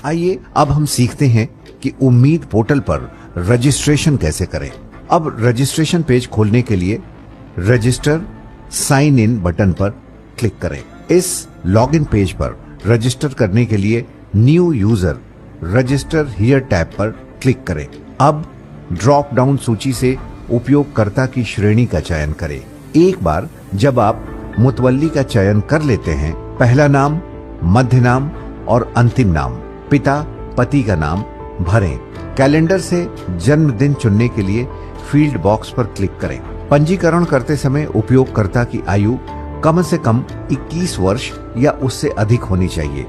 आइए अब हम सीखते हैं कि उम्मीद पोर्टल पर रजिस्ट्रेशन कैसे करें। अब रजिस्ट्रेशन पेज खोलने के लिए रजिस्टर साइन इन बटन पर क्लिक करें। इस लॉगिन पेज पर रजिस्टर करने के लिए new user register here tab पर क्लिक करें। अब ड्रॉप डाउन सूची से उपयोगकर्ता की श्रेणी का चयन करें। एक बार जब आप मुतवल्ली का चयन कर लेते हैं, पहला नाम, मध्य नाम और अंतिम नाम, पिता पति का नाम भरें। कैलेंडर से जन्मदिन चुनने के लिए फील्ड बॉक्स पर क्लिक करें। पंजीकरण करते समय उपयोगकर्ता की आयु कम से कम 21 वर्ष या उससे अधिक होनी चाहिए।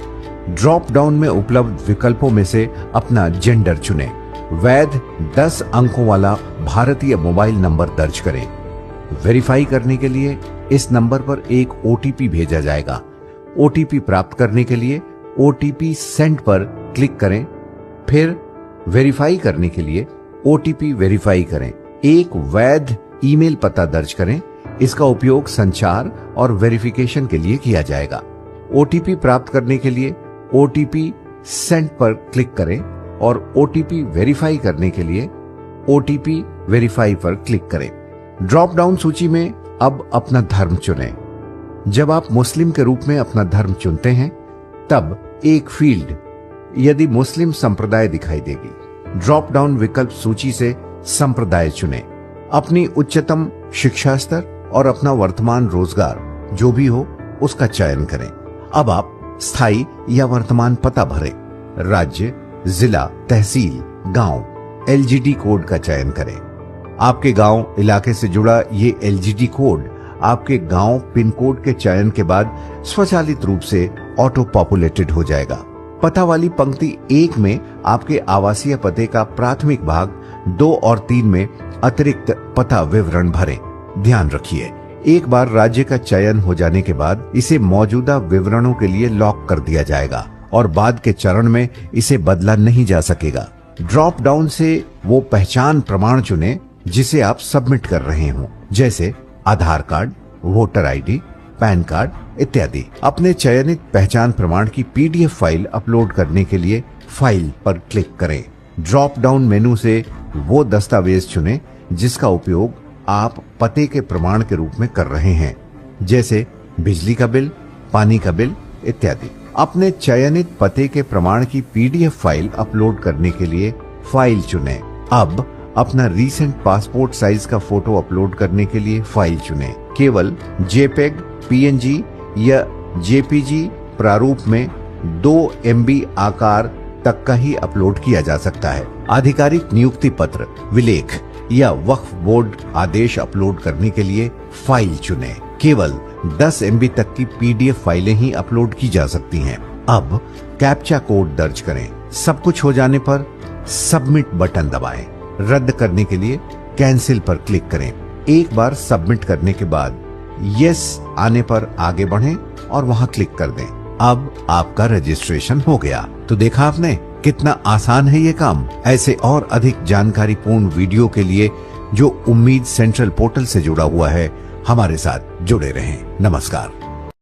ड्रॉप डाउन में उपलब्ध विकल्पों में से अपना जेंडर चुनें। वैध 10 अंकों वाला भारतीय मोबाइल नंबर दर्ज करें। वेरीफाई करने के लिए इस नंबर पर एक ओटीपी भेजा जाएगा। ओटीपी प्राप्त करने के लिए ओटीपी सेंड पर क्लिक करें। फिर वेरीफाई करने के लिए ओटीपी वेरीफाई करें। एक वैध ईमेल पता दर्ज करें। इसका उपयोग संचार और वेरिफिकेशन के लिए किया जाएगा। ओटीपी प्राप्त करने के लिए ओटीपी सेंड पर क्लिक करें और ओटीपी वेरीफाई करने के लिए ओटीपी वेरीफाई पर क्लिक करें। ड्रॉप डाउन सूची में अब अपना धर्म चुनें। जब आप मुस्लिम के रूप में अपना धर्म चुनते हैं, तब एक फील्ड यदि मुस्लिम संप्रदाय दिखाई देगी। ड्रॉप डाउन विकल्प सूची से संप्रदाय चुनें। अपनी उच्चतम शिक्षा स्तर और अपना वर्तमान रोजगार जो भी हो उसका चयन करें। अब आप स्थायी या वर्तमान पता भरें। राज्य, जिला, तहसील, गांव, एलजीडी कोड का चयन करें। आपके गांव इलाके से जुड़ा ये एलजीडी कोड आपके गांव पिन कोड के चयन के बाद स्वचालित रूप से ऑटो पॉपुलेटेड हो जाएगा। पता वाली पंक्ति 1 में आपके आवासीय पते का प्राथमिक भाग, 2 और 3 में अतिरिक्त पता विवरण भरें। ध्यान रखिए, एक बार राज्य का चयन हो जाने के बाद इसे मौजूदा विवरणों के लिए लॉक कर दिया जाएगा और बाद के चरण में इसे बदला नहीं जा सकेगा। ड्रॉप डाउन से वो पहचान प्रमाण चुनें जिसे आप सबमिट कर रहे हो, जैसे Aadhaar card, voter ID, PAN card इत्यादि। अपने चयनित पहचान प्रमाण की पीडीएफ फाइल अपलोड करने के लिए फाइल पर क्लिक करें। ड्रॉप डाउन मेनू से वो दस्तावेज चुनें जिसका उपयोग आप पते के प्रमाण के रूप में कर रहे हैं, जैसे बिजली का बिल, पानी का बिल इत्यादि। अपने चयनित पते के प्रमाण की पीडीएफ फाइल अपलोड करने के लिए फाइल चुनें। अब अपना रीसेंट पासपोर्ट साइज का फोटो अपलोड करने के लिए फाइल चुनें। केवल जेपेग, पीएनजी या जेपीजी प्रारूप में 2 MB आकार तक का ही अपलोड किया जा सकता है। आधिकारिक नियुक्ति पत्र, विलेख या वक्फ बोर्ड आदेश अपलोड करने के लिए फाइल चुनें। केवल 10 MB तक की पीडीएफ फाइलें ही अपलोड की जा सकती हैं। अब कैप्चा कोड दर्ज करें। सब कुछ हो जाने पर सबमिट बटन दबाएं। रद्द करने के लिए कैंसिल पर क्लिक करें। एक बार सबमिट करने के बाद यस आने पर आगे बढ़ें और वहां क्लिक कर दें। अब आपका रजिस्ट्रेशन हो गया। तो देखा आपने कितना आसान है ये काम। ऐसे और अधिक जानकारीपूर्ण वीडियो के लिए जो उम्मीद सेंट्रल पोर्टल से जुड़ा हुआ है, हमारे साथ जुड़े रहें। नमस्कार।